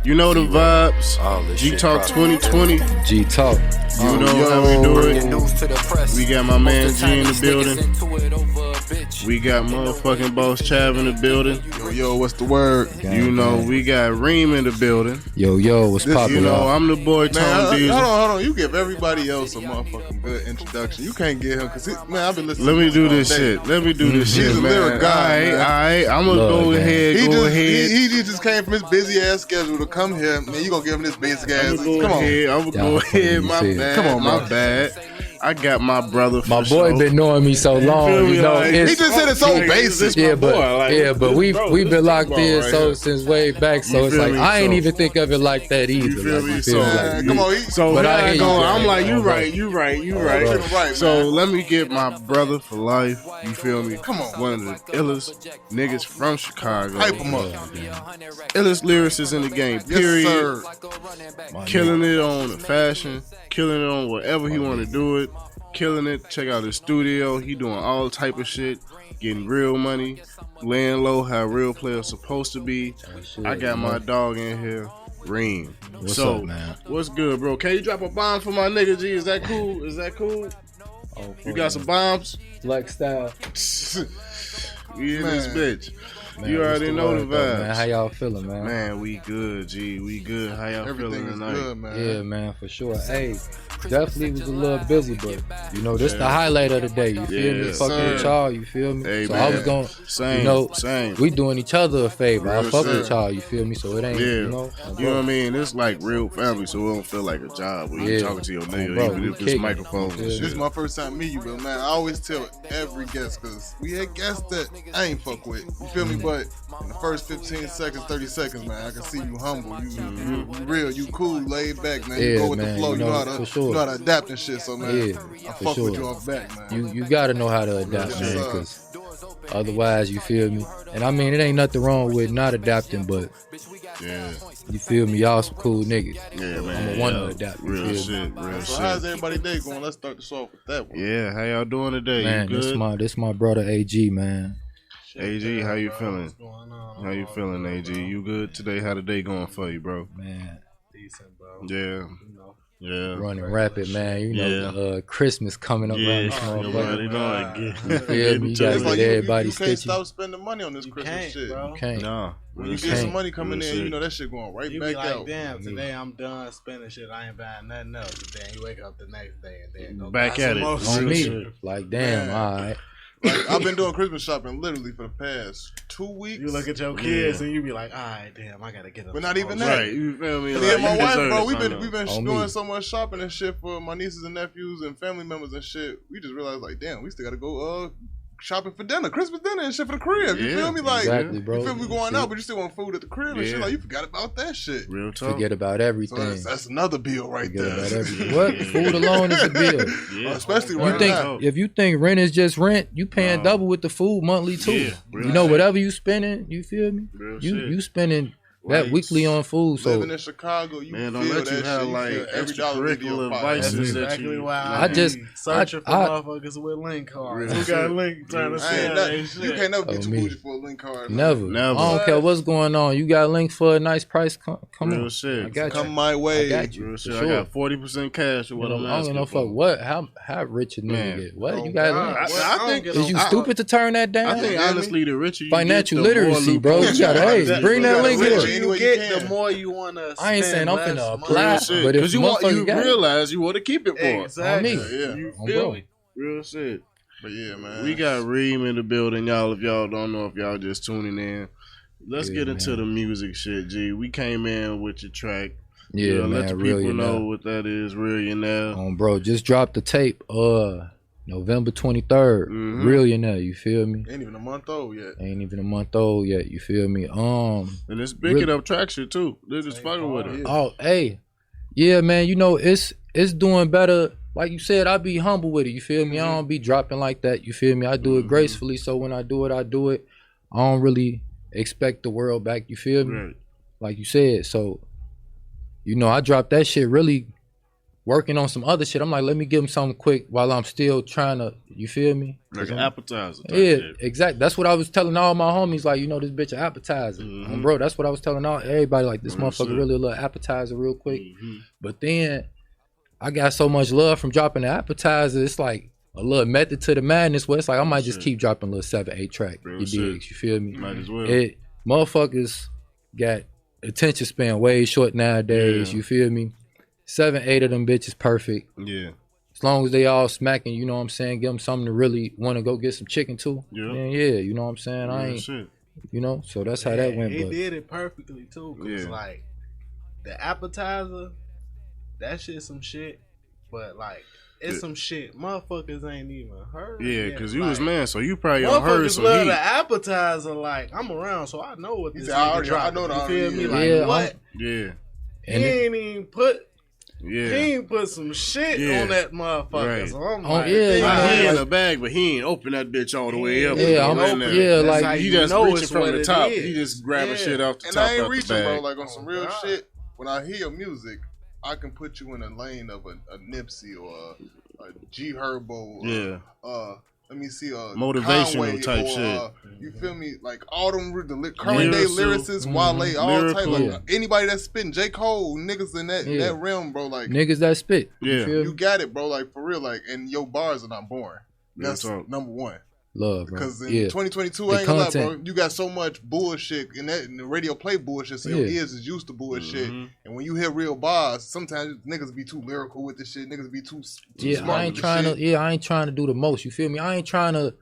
You know the vibes. Gtalk2020. Gtalk. You know how we do it. We got my man G in the building. We got motherfucking Boss Chav in the building. Yo, what's the word? You know, we got Reem in the building. Yo, what's poppin'? You know, I'm the boy Tom Diesel. Hold on. You give everybody else a motherfucking good introduction. You can't get him because, man, I've been listening. Let me do this shit, He's a man. lyric guy. Alright. I'm gonna go ahead. He just came from his busy ass schedule to come here. Man, you gonna give him this basic ass. Come on. I'm gonna go ahead. My bad. Come on, my bad. I got my brother for my boy sure. Been knowing me so long, you know. Like, he just said it's so basic. Yeah, but we've been locked in right since way back. So it's like I ain't even think of it like that either. You feel me? Come on. So but I I go. I'm like, you right. So let me get my brother for life. You feel me? Come on. One of the illest niggas from Chicago. Hype him up. Illest lyricists in the game. Period. Yes, sir. Killing it on the fashion. Killing it on whatever he want to do it. Killing it. Check out his studio. He doing all type of shit. Getting real money. Laying low how real players supposed to be. I got my dog in here. Reem. What's up, man? What's good, bro? Can you drop a bomb for my nigga G? Is that cool? Oh, You got some bombs? Flex style. We in this bitch. Man, you already know the vibes. Man, how y'all feeling, man? Man, we good, G. We good. How y'all feeling tonight? Good, man. Yeah, man, for sure. Hey, definitely was a little busy, but you know, this the highlight of the day. You feel me? Fucking with y'all, you feel me? Hey, so man. I was going, Same. we doing each other a favor. I Real fuck shit. with y'all, you feel me? So it ain't, you know what I mean? It's like real family, so it don't feel like a job when you talking to your nigga, bro, even if it's microphones and shit. This is my first time meeting you, but man, I always tell every guest, because we had guests that I ain't fuck with. You feel me? But in the first 15 seconds, 30 seconds, man, I can see you humble. You real, you cool, laid back, man. You go with the flow. You know how to adapt and shit. So, man, I fuck with you off back, man. You gotta know how to adapt, man, because otherwise, you feel me? And I mean, it ain't nothing wrong with not adapting, but you feel me? Y'all some cool niggas. Yeah, man. I'm a one to adapt. Real shit. So how's everybody day going? Let's start this off with that one. Yeah, how y'all doing today? Man, you good? this my brother AG, man. AG, how you feeling? How you feeling, AG? You good today? How the day going for you, bro? Man, decent, bro. Yeah. Yeah. Running rapid, man. You know, Christmas coming up around this motherfucker. You feel me? You gotta get everybody you can't stitching. stop spending money on this Christmas shit. Bro. You can't. Nah. When you get some money coming in, you know that shit going right You back be like, out. damn, today I'm done spending shit. I ain't buying nothing else. But then you wake up the next day and then go Back buy at some it. more On shit. me. Like, damn, alright. Like, I've been doing Christmas shopping literally for the past 2 weeks. You look at your kids and you be like, all right, damn, I gotta get them. But not even that. Right, you feel me? Me and my you wife, deserve bro, it, we've been On doing me. so much shopping and shit for my nieces and nephews and family members and shit. We just realized, like, damn, we still gotta go shopping for dinner, Christmas dinner and shit for the crib. You feel me? Like, exactly, bro. you feel me going out, but you still want food at the crib and shit. Like, you forgot about that shit. Real talk. Forget about everything. So that's another bill right Forget there. about everything. What? Food alone is a bill. Especially You right think now. if you think rent is just rent, you paying double with the food monthly too. Yeah, you know, whatever you spending, you feel me? Real You spending Right. that weekly on food. So Living in Chicago, you Man, don't feel let that you have shit. like You feel every dollar leave your extracurricular pocket. That's vices that exactly you. why I just- searching for I- motherfuckers with link cards. Real Who got shit. link trying to Real sell I ain't that that, you shit? can't never be Oh, too me. bougie for a link card. never. Never. I don't care what's going on. You got links for a nice price. Come Real on. shit. I got Come you. my way. I got you. Real For shit. sure. I got 40% cash or what I'm I don't asking know for. fuck what. How rich a nigga Man. get? What Oh, you got God. links? I think Is you stupid to turn that down? I think honestly, the richer you Financial get, the more literacy, bro. loopholes You gotta, hey, got. bring that link rich here. any way You you get, can. the more you want to I ain't saying I'm finna apply, Real shit. but if Because you motherfucker got it, realize you want to keep it for. Exactly. on me. Yeah. You On feel bro. me? Real shit. But yeah, man. We got Reem in the building, y'all. If y'all don't know, if y'all just tuning in, let's Yeah, get into man. the music shit, G. We came in with your track. Yeah, man, let the people know Realionaire. what that is, Realionaire. Bro, just dropped the tape. November 23rd. Mhm. Realionaire. You feel me? Ain't even a month old yet. Ain't even a month old yet. You feel me? And it's picking up traction too. They're just fucking with it. Oh, hey, yeah, man. You know it's doing better. Like you said, I be humble with it. You feel me? I don't be dropping like that. You feel me? I do it gracefully. So when I do it, I do it. I don't really expect the world back. You feel me? Right. Like you said. So, you know, I dropped that shit really working on some other shit. I'm like, let me give him something quick while I'm still trying to, you feel me? Like an appetizer. Yeah, exactly. That's what I was telling all my homies, like, you know, this bitch an appetizer. Bro, that's what I was telling everybody, like, this motherfucker really a little appetizer real quick. But then I got so much love from dropping the appetizer, it's like a little method to the madness where it's like I might just keep dropping a little 7-8 track. You digs, you feel me? Might as well. Motherfuckers got attention span way short nowadays, you feel me? 7-8 of them bitches perfect. Yeah. As long as they all smacking, you know what I'm saying? Give them something to really want to go get some chicken too. Yeah. Then you know what I'm saying? I ain't, you know, so that's how that went. He did it perfectly too. Cause like the appetizer, that shit some shit. But like, it's some shit motherfuckers ain't even heard. Yeah, because you was man, so you probably heard some love heat. The appetizer, like, I'm around, so I know what this nigga dropped. I know you feel me? Like, what? Yeah. He ain't even put... He ain't put some shit on that motherfucker. Right. So I'm like, he in the bag, but he ain't open that bitch all the way up. Like he just reaching from the top. He just grabbing shit off the top. And I ain't reaching, bro. Like on some real shit. When I hear your music, I can put you in a lane of a Nipsey or a G Herbo. Let me see, motivational Conway type or, shit. You feel me? Like all them current day lyricists, Wale, all type. Like anybody that's spitting, J. Cole, niggas in that realm, bro. Like niggas that spit. You got it, bro. Like for real, like, and your bars are not boring. That's number one. Love, bro. Because in 2022, I ain't gonna lie, bro. You got so much bullshit in the radio play bullshit, so your ears is used to bullshit. And when you hear real bars, sometimes niggas be too lyrical with this shit. Niggas be too smart I ain't with trying shit. to. I ain't trying to do the most. You feel me? I ain't trying to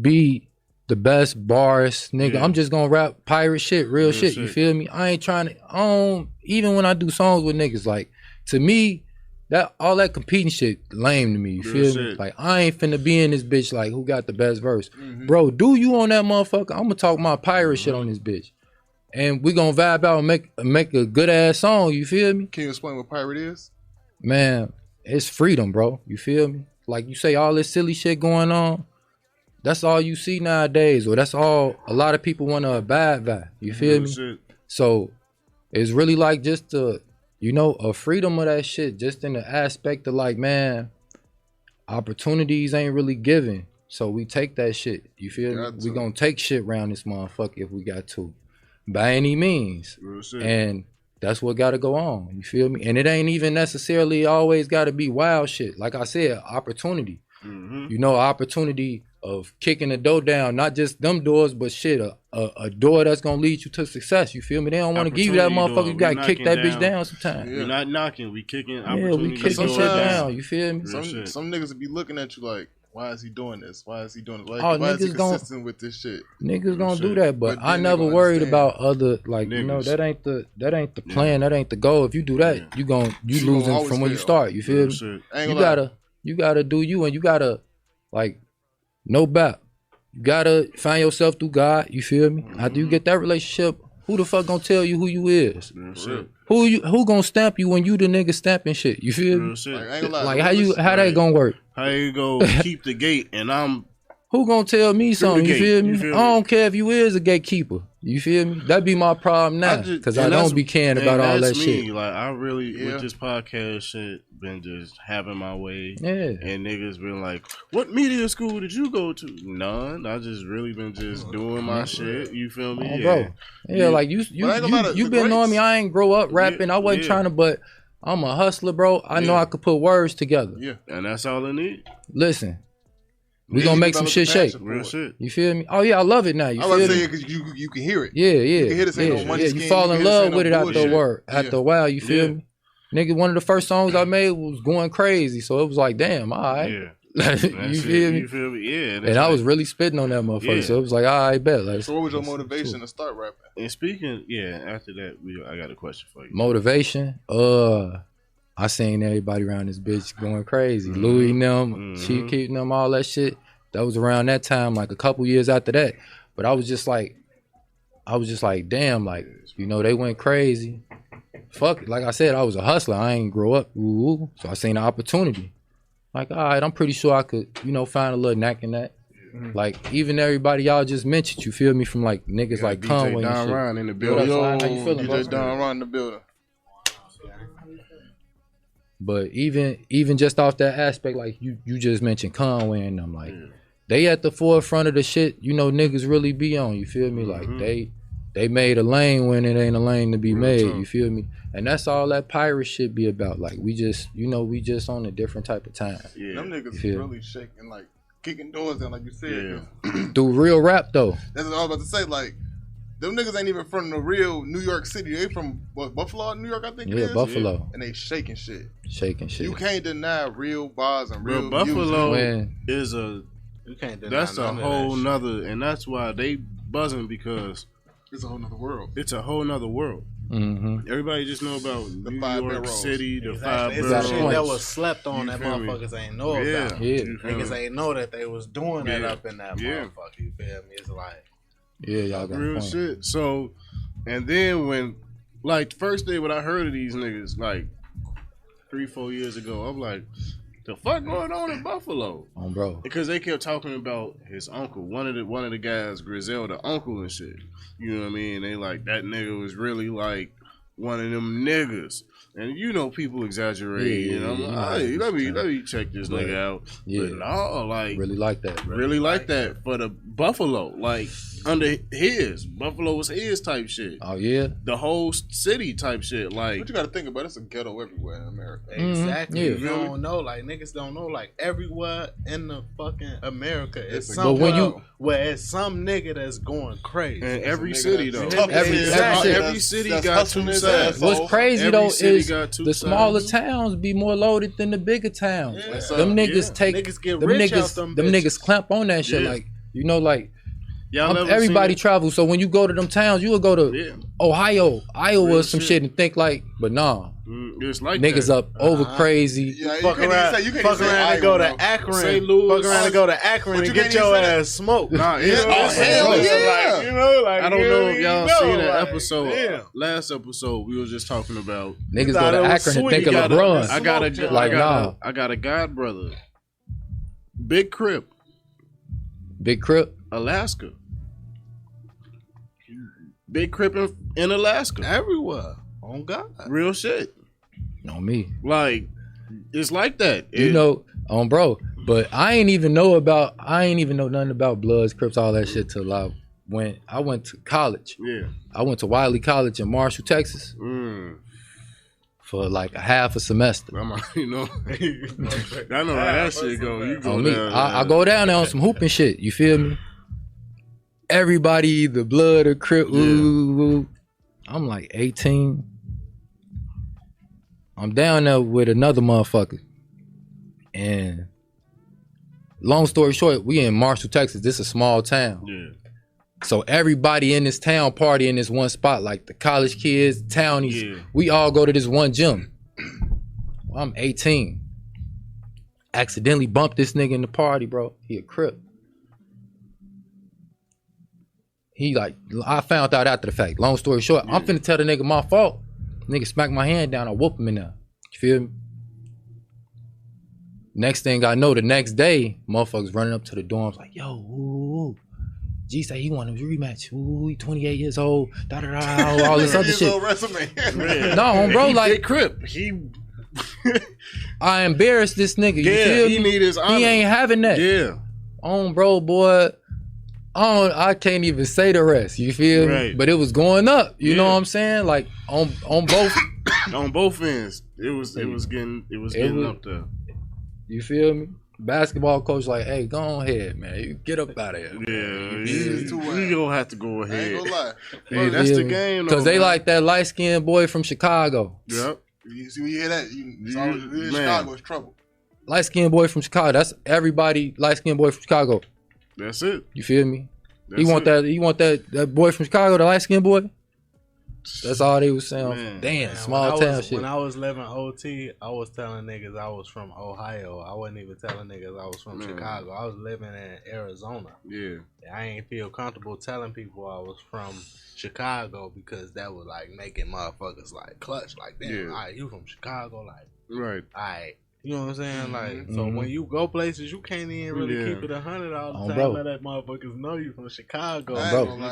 be the best barist, nigga. I'm just gonna rap pirate shit, real shit. You feel me? I ain't trying to. Even when I do songs with niggas, like to me. All that competing shit lame to me, you feel me? Like, I ain't finna be in this bitch like, who got the best verse? Bro, do you on that motherfucker? I'm gonna talk my pirate shit on this bitch. And we gonna vibe out and make a good-ass song, you feel me? Can you explain what pirate is? Man, it's freedom, bro. You feel me? Like, you say all this silly shit going on, that's all you see nowadays, or that's all a lot of people wanna abide by, you feel me? So, it's really like just you know, a freedom of that shit, just in the aspect of like, man, opportunities ain't really given. So we take that shit. You feel me? We gonna take shit around this motherfucker if we got to. By any means. And that's what gotta go on. You feel me? And it ain't even necessarily always gotta be wild shit. Like I said, opportunity. You know, opportunity of kicking the door down, not just them doors, but shit, a door that's gonna lead you to success. You feel me? They don't want to give you that motherfucker. You gotta kick that bitch down sometimes. We're not knocking, we kicking. Yeah, we kicking shit down. You feel me? Some niggas would be looking at you like, why is he doing this? Why is he doing this? Like, why is he consistent with this shit? Niggas gonna do that, but I never worried about other, like, niggas. You know, that ain't the plan, that ain't the goal. If you do that, you losing from when you start. You feel me? You gotta do you, and you gotta, like, no doubt. You gotta find yourself through God, you feel me? After you get that relationship, who the fuck gonna tell you who you is? Who gonna stamp you when you the nigga stamping shit? You feel me? Like how that gonna work? How you go keep the gate and I'm who gonna tell me something? You feel me? I don't care if you is a gatekeeper. You feel me? That be my problem now, because I don't be caring about all that shit. Like I really with this podcast shit been just having my way. And niggas been like, "What media school did you go to?" None. I just really been just doing my shit. You feel me? Bro. Like you been knowing me. I ain't grow up rapping. I wasn't trying to, but I'm a hustler, bro. I know I could put words together. And that's all I need. Listen. We gonna make some shit shake. Real shit. You feel me? Oh yeah, I love it now. You I was saying because you can hear it. Yeah. You can hear this ain't no money scheme. You fall in love with it after a while. You feel me? Nigga, one of the first songs I made was going crazy, so it was like, damn, all right. You feel me? You feel me? Yeah. And I was really spitting on that motherfucker, so it was like, all right, bet. Like, so what was your motivation to start rapping? And speaking, after that, I got a question for you. Motivation? I seen everybody around this bitch going crazy. Louis and them, Chief Keef and them, all that shit. That was around that time, like a couple years after that. But I was just like, damn, like, you know, they went crazy. Fuck it. Like I said, I was a hustler. I ain't grow up. So I seen the opportunity. Like, all right, I'm pretty sure I could, you know, find a little knack in that. Like, even everybody y'all just mentioned, you feel me, from like niggas like Conway and shit. Ron in the building. How you feeling, DJ Don Ron in the building. But even just off that aspect, like you just mentioned Conway and them, like they at the forefront of the shit, you know, niggas really be on, you feel me? Like they made a lane when it ain't a lane to be made, you feel me? And that's all that pirate shit be about. Like we just, you know, we just on a different type of time. Yeah. Them niggas really shaking, like kicking doors down, like you said. Through real rap though. That's what I was about to say, like them niggas ain't even from the real New York City. They from Buffalo, New York, I think it is. Buffalo. And they shaking shit. You can't deny real bars and real Buffalo music. is a You can't deny that's a whole that nother, and that's why they buzzing, because it's a whole nother world. It's a whole nother world. Everybody just know about the New five York boroughs. City, the exactly. five It's boroughs. shit that was slept on You that feel me? motherfuckers ain't know about. Niggas ain't know that they was doing that up in that motherfucker. You feel me? It's like y'all got real shit. So, and then when, like, first day when I heard of these niggas, like 3-4 years ago, I'm like, the fuck going on in Buffalo? Bro. Because they kept talking about his uncle, one of the guys, Griselda uncle and shit. You know what I mean? They like, that nigga was really like one of them niggas. And you know people exaggerate. And I'm like, hey, let me check this nigga out. But no, like really like that. Really like that for the Buffalo. Like under his. Buffalo was his type shit. Oh yeah. The whole city type shit. Like, what you gotta think about, it's a ghetto everywhere in America. Exactly. You don't know, like niggas don't know, like everywhere in the fucking America it's some where it's some nigga that's going crazy. And every city though. Every city got two sides. What's crazy though is the smaller towns be more loaded than the bigger towns. Them niggas take get them rich niggas. out them Niggas clamp on that shit. Like, you know, like everybody travels. So when you go to them towns, you will go to Ohio, Iowa, or some shit, and think like, but nah. It's like niggas that. up over crazy. Fuck around and go to Akron. St. Louis. Fuck around and go to Akron and get your ass smoked. Nah, hell yeah. Like, you know, like I don't know if y'all seen that like, episode. Damn. Last episode, we was just talking about niggas go to Akron and think of LeBron. I got a god brother, Big Crip, Alaska. Big Crip in Alaska. Everywhere. On God. Real shit. On me. Like, it's like that. You know, bro. But I ain't even know nothing about Bloods, Crips, all that shit till I went to college. Yeah. I went to Wiley College in Marshall, Texas. For like a half a semester. I know how that shit go. You go down. I go down there on some hooping shit. You feel me? Everybody either Blood or Crip. Ooh. I'm like 18. I'm down there with another motherfucker. And long story short, we in Marshall, Texas. This is a small town. Yeah. So everybody in this town party in this one spot, like the college kids, townies, we all go to this one gym. Well, I'm 18. Accidentally bumped this nigga in the party, bro. He a Crip. He like, I found out after the fact. Long story short, I'm finna tell the nigga my fault. Nigga smack my hand down, I whoop him in there. You feel me? Next thing I know, the next day, motherfuckers running up to the dorms like, yo, ooh. G say he wanted a rematch. Ooh, he 28 years old. All this other shit. No, bro, like Big Crip. I embarrassed this nigga. You feel me? Need his honor. He ain't having that. Yeah. Bro, boy. I can't even say the rest. You feel me? But it was going up. You know what I'm saying? Like on both on both ends. It was getting up there. You feel me? Basketball coach like, hey, go ahead, man. You get up out of here. Yeah, you gonna have to go ahead. I ain't gonna lie. Hey, that's the game, because they like that light skinned boy from Chicago. Yep. You see when you hear that, Chicago is trouble. Light skinned boy from Chicago. That's everybody. Light skinned boy from Chicago. That's it. You feel me? He want that boy from Chicago, the light skinned boy. That's all they was saying. Man, damn, small town shit. When I was living OT, I was telling niggas I was from Ohio. I wasn't even telling niggas I was from Chicago. I was living in Arizona. Yeah. I ain't feel comfortable telling people I was from Chicago because that was like making motherfuckers like clutch. Like, damn, all right, you from Chicago? Like, right. All right. You know what I'm saying? Like, so when you go places, you can't even really keep it 100 all the time. Let that motherfuckers know you from Chicago.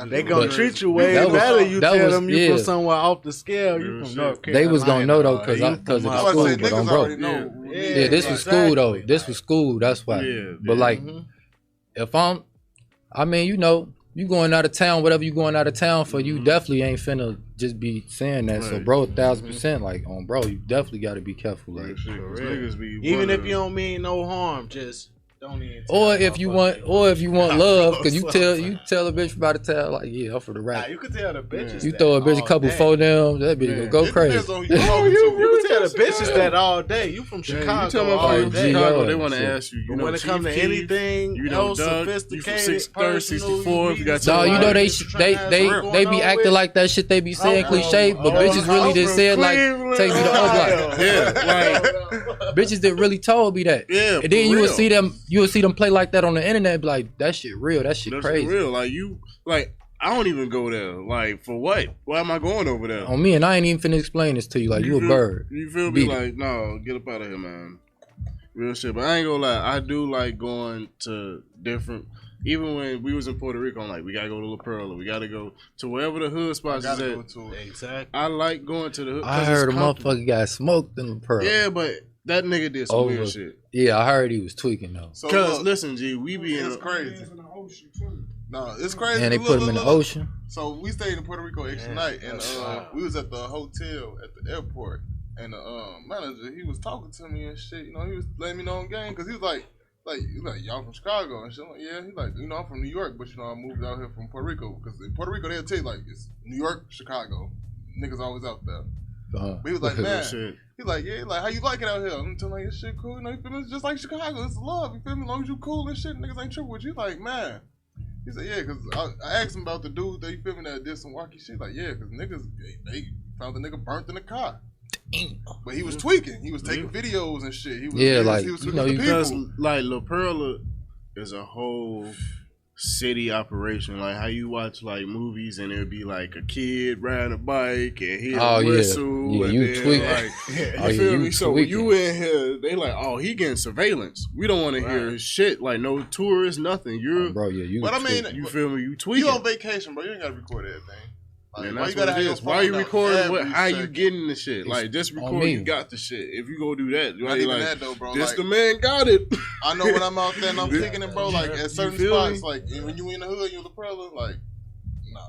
They gonna treat you way better. You tell them you from somewhere off the scale. You from North Carolina. They was gonna know though, cause of the school. But on bro, yeah, this was school though. This was school. That's why. But like, if I mean, you know, you going out of town, whatever you going out of town for, you definitely ain't finna just be saying that. So, bro, 1,000%, like, on bro, you definitely got to be careful. Like, even if you don't mean no harm, just don't even. Or if you want love, because you tell a bitch about to tell, like, yeah, I'm for the rap. Nah, you can tell the bitches. You throw a bitch a couple phonems, that bitch gonna go crazy. You can tell the bitches that all day. You from Chicago? You tell them all day. Chicago, they want to ask you. You know, when it comes to anything, you know, sophisticated, you from 63rd, 64. You got no, you know they be acting like that shit. They be saying cliche, but bitches really just said like, take me to Oakland. Yeah, like bitches that really told me that. Yeah, and then you would see them play like that on the internet. Be like, that shit real. That shit crazy. Real. Like I don't even go there. Like for what? Why am I going over there? On me, and I ain't even finna explain this to you. Like you a bird. You feel me? Like no, get up out of here, man. Real shit. But I ain't gonna lie. I do like going to different. Even when we was in Puerto Rico, I'm like, we gotta go to La Perla. We gotta go to wherever the hood spots is at. Exactly. I like going to the hood. I heard a motherfucker got smoked in La Perla. Yeah, but that nigga did some weird shit. Yeah, I heard he was tweaking though. Cause listen, G, we be in. It's crazy. No, it's crazy. And they put him in the ocean. So we stayed in Puerto Rico extra night, and we was at the hotel at the airport, and the manager, he was talking to me and shit. You know, he was letting me know on game because he was like y'all from Chicago and shit. I'm like, yeah, he's like, you know, I'm from New York, but you know, I moved out here from Puerto Rico because in Puerto Rico they'll tell you like it's New York, Chicago, niggas always out there. But he was like, man, he's like, yeah, like how you like it out here? I'm telling like, this shit cool, you know, you feel me? It's just like Chicago, it's love, you feel me? As long as you cool and shit, niggas ain't tripping with you. Like, man. He said, yeah, because I asked him about the dude that, you feel me, that did some wacky shit. Like, yeah, because niggas, they found the nigga burnt in the car. But he was tweaking. He was taking videos and shit. He was, he was you know, because like La Perla is a whole city operation. Like how you watch like movies and it'll be like a kid riding a bike and hear a whistle. Yeah, and you then, tweaking. Like, you feel me? So when you in here, they like, oh, he getting surveillance. We don't want to hear his shit. Like no tourists, nothing. You're bro, yeah, you. But I mean, you feel me? You tweaking. You on vacation, bro. You ain't gotta record everything. Like, why you gotta have your phone? Why are you recording? How you getting the shit? Like just record. You got the shit. If you go do that, not even that though, bro. This like, the man got it. I know when I'm out there and I'm kicking it, bro. Like at certain spots, like when you in the hood, you in the Perla, like nah,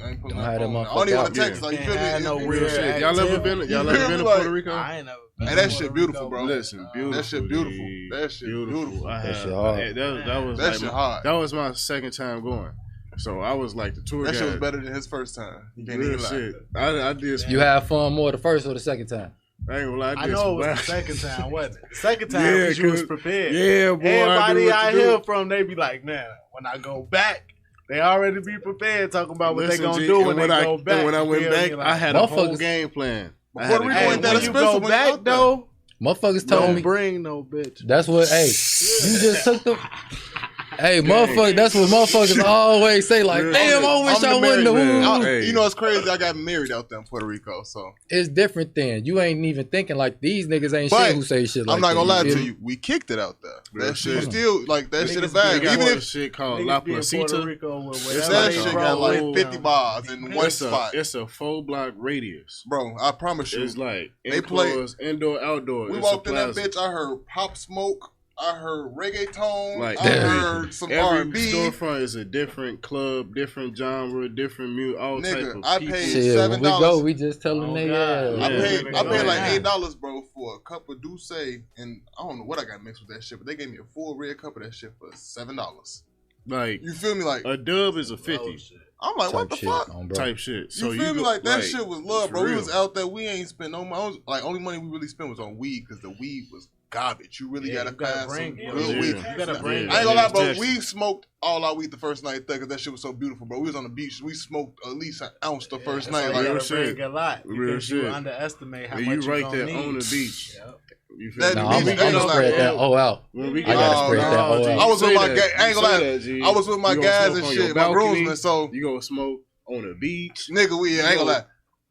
I ain't putting that phone. I don't even want to text. Like you feel me? No real shit. Y'all ever been to Puerto Rico? I ain't never been. Hey, that shit beautiful, bro. Listen, beautiful. That shit beautiful. That shit beautiful. That shit hard. That shit hard. That was my second time going. So I was like the tour guide. That shit was better than his first time. You can't even lie. I did. You had fun more the first or the second time? I ain't gonna lie. I know it was the second time, wasn't it? The second time because you was prepared. Yeah, boy. Everybody I hear from, they be like, man, when I go back, they already be prepared talking about what they gonna do when they go back. And when I went back, I had a whole game plan. Puerto Rico ain't that expensive. When you go back though, motherfuckers told me don't bring no bitch. That's what. Hey, you just took the. Hey, motherfucker, that's what motherfuckers always say. Like, damn, I wish I wouldn't have. You know, it's crazy. I got married out there in Puerto Rico, so it's different then. You ain't even thinking like these niggas ain't shit who say shit like that. I'm not gonna lie to you. We kicked it out there. That shit still like that shit is bad. Even if shit called La Placita, that shit got like 50 bars in one spot. It's a 4-block radius, bro. I promise you. It's like they play indoor, outdoor. We walked in that bitch. I heard Pop Smoke. I heard reggaeton. Like, I heard some R&B. Every storefront is a different club, different genre, different music, all type of I people. paid $7. When we go, we just tell them I paid like $8, bro, for a cup of Douce, and I don't know what I got mixed with that shit, but they gave me a full red cup of that shit for $7. Like, you feel me? Like a dub is a 50. I'm like, what the fuck? Type shit. So you feel me? Like that shit was love, bro. We was out there. We ain't spent no money. Like only money we really spent was on weed because the weed was garbage. You really gotta find some good weed. I ain't gonna lie, bro. We smoked all our weed the first night there because that shit was so beautiful, bro. We was on the beach. We smoked at least an ounce the first night. Like real shit. A lot. Real shit. You underestimate how much you right there need. on the beach. Yep. You feel me? I'm gonna spread that O out. I gotta spread that O out. I was with my guys. I ain't gonna lie. I was with my guys and shit. My groomsmen. So you gonna smoke on the beach, nigga. I ain't gonna lie.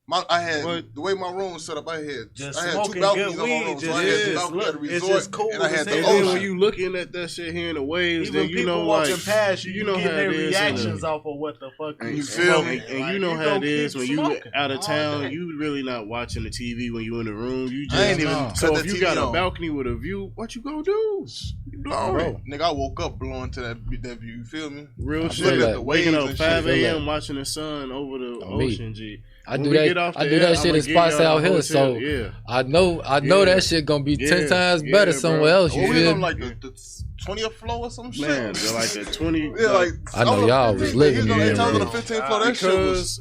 I had the way my room was set up. I had 2 balconies on my room, so I had the balcony at the resort, cool and I had the and ocean. then when you looking at that shit, hearing the waves, even then you people know, walking like, past you, know how their reactions off of what the fuck you feel me? And you know how it is when you out of town. You really not watching the TV when you in the room. You just ain't even so if you got a balcony with a view, what you gonna do? You blowing, nigga. I woke up blowing to that view. You feel me? Real shit. Waking up 5 a.m. watching the sun over the ocean. G. I do that shit in spots out here, so I know that shit gonna be 10 times better somewhere else. You feel me? Like the 20th floor or some shit. Man, they're like the 20. I know y'all was living in there. On the 15th floor, that shit was.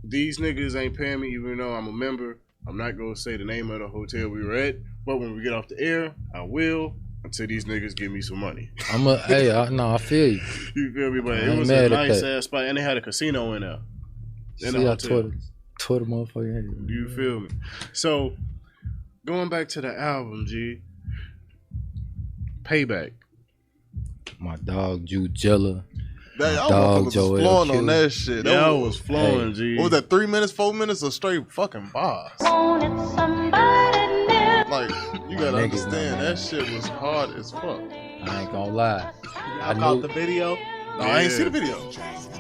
These niggas ain't paying me, even though I'm a member. I'm not gonna say the name of the hotel we were at, but when we get off the air, I will. Until these niggas give me some money. I feel you. You feel me? But it was a nice ass spot, and they had a casino in there. See, I tore the motherfucking head. You feel me? So, going back to the album, G. Payback. My dog, Jujilla. That dog was flowing on that shit. That was flowing, G. What was that, 3 minutes, 4 minutes of straight fucking bars? Like, you gotta understand, that shit was hard as fuck. I ain't gonna lie. I caught the video. No, I ain't see the video.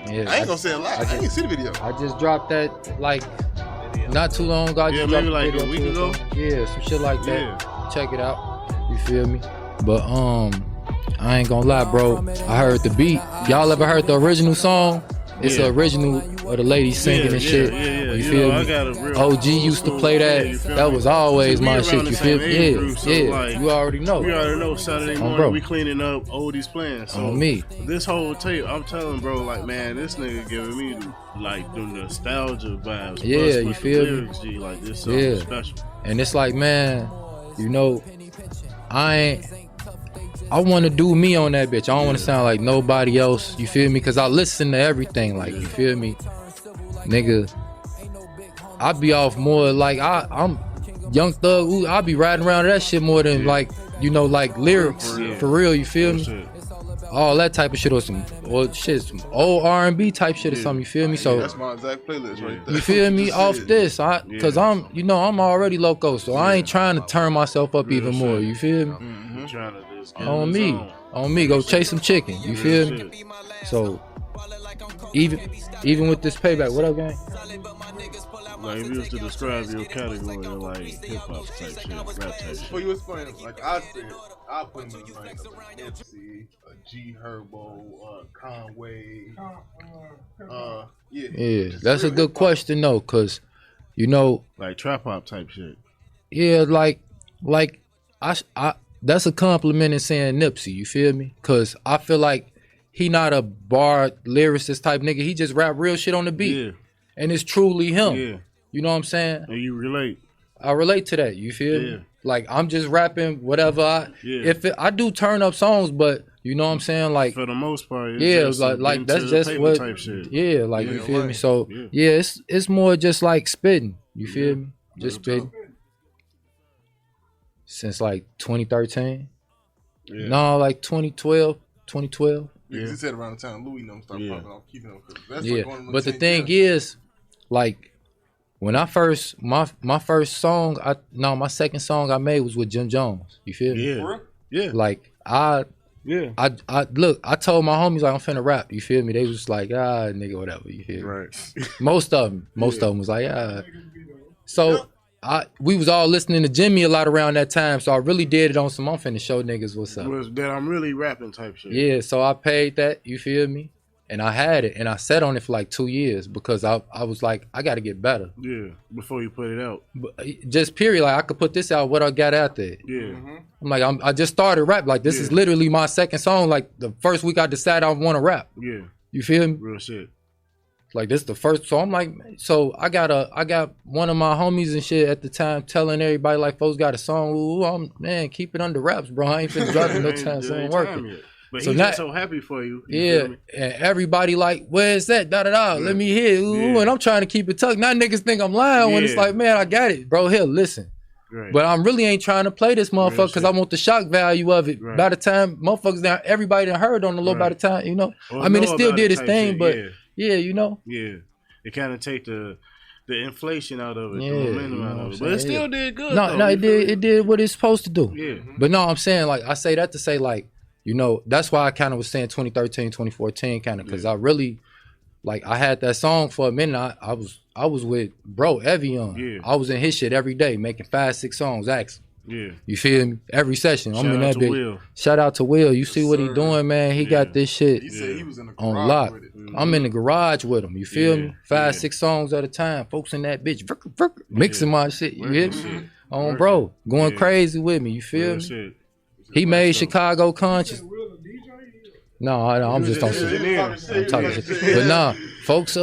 Yeah, I ain't gonna say a lie. I ain't see the video. I just dropped that like not too long ago. I just dropped maybe like a week ago. Yeah, some shit like that. Yeah. Check it out. You feel me? But I ain't gonna lie, bro. I heard the beat. Y'all ever heard the original song? It's the original of the lady singing and shit. You feel me? OG used to play that. That was always my shit. You feel me? Yeah. You already know. We already know Saturday morning we cleaning up oldies playing. So on me. This whole tape, I'm telling bro, like, man, this nigga giving me like the nostalgia vibes. Yeah, you feel me? G, like this something special. And it's like, man, you know, I want to do me on that bitch. I don't want to sound like nobody else. You feel me? Because I listen to everything. Like, you feel me? Nigga, I be off more like I'm Young Thug. Ooh, I be riding around that shit more than like, you know, like lyrics. For real, you feel me? All that type of shit or some old R&B type shit or something. You feel me? So that's my exact playlist right there. You feel me? Off this, cause I'm already loco, so I ain't trying to turn myself up even more. You feel me? On me, go chase some chicken. You feel me? So even with this payback, what up, gang? Like if you was to describe your category of like hip hop type shit, rap type shit. For you explain, like I put in like a Nipsey, a G Herbo, Conway. Yeah, that's a good question though, cause you know, like trap hop type shit. Yeah, like I that's a compliment in saying Nipsey. You feel me? Cause I feel like he not a bar lyricist type nigga. He just rap real shit on the beat, and it's truly him. Yeah. You know what I'm saying? And you relate. I relate to that. You feel me? Like I'm just rapping whatever I do turn up songs, but you know what I'm saying? Like for the most part, like that's just what type shit. Like you feel me? So it's more just like spitting. You feel me? Just spitting. Since like 2013. No, like 2012. Yeah, you said around the time Louis started popping off, keeping up. But the thing is, like when I first my first song, my second song I made was with Jim Jones. You feel me? Yeah. Like I look, I told my homies like I'm finna rap. You feel me? They was like, nigga, whatever. You feel me? Right. Most of them was like, So we was all listening to Jimmy a lot around that time, so I really did it on some I'm finna show niggas what's up. That I'm really rapping type shit. Yeah, so I paid that, you feel me? And I had it, and I sat on it for like 2 years because I was like, I gotta get better. Yeah, before you put it out. But just period, like I could put this out, what I got out there. Yeah. I'm like, I just started rap, like this is literally my second song, like the first week I decided I want to rap. Yeah. You feel me? Real shit. Like this the first, so I'm like, so I got one of my homies and shit at the time telling everybody like, folks got a song, man, keep it under wraps, bro. I ain't finna drop it no time, so it ain't working. But so he's just so happy for you. And everybody like, where's that? Let me hear it. And I'm trying to keep it tucked. Now niggas think I'm lying when it's like, man, I got it, bro. Here, listen. Right. But I'm really ain't trying to play this motherfucker because I want the shock value of it. Right. By the time motherfuckers down, everybody done heard on the low by the time, you know. I mean, it still did its thing, but you know. Yeah. It kind of take the the inflation out of it, the momentum out of it. But it still did good. No, it did what it's supposed to do. Yeah. But no, I'm saying like I say that to say like, you know, that's why I kind of was saying 2013, 2014 kind of, because I really like I had that song for a minute. I was with bro Evian. Yeah. I was in his shit every day making 5-6 songs. Ask. Yeah. You feel me? Every session. I'm in that bitch. Will. Shout out to Will. You see what he doing, man? He got this shit He said he was in the on garage lock. with it. I'm in the garage with him. You feel me? 5-6 songs at a time. Folks in that bitch. Mixing my shit. You hear me? On bro. Going crazy with me. You feel me? Shit. He made Chicago conscious. No, I'm just on shit. I'm talking shit. But nah, folks,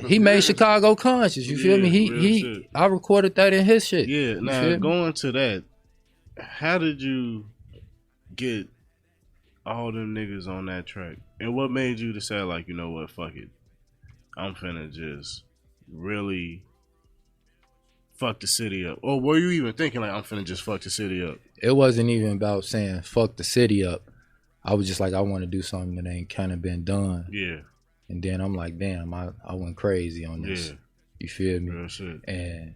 he made Chicago conscious. You feel me? I recorded that in his shit. Yeah, now going to that, how did you get all them niggas on that track? And what made you decide, like, you know what, fuck it, I'm finna just really fuck the city up? Or were you even thinking, like, I'm finna just fuck the city up? It wasn't even about saying fuck the city up. I was just like, I want to do something that ain't kind of been done. Yeah. And then I'm like, damn, I went crazy on this. Yeah. You feel me? Real shit. And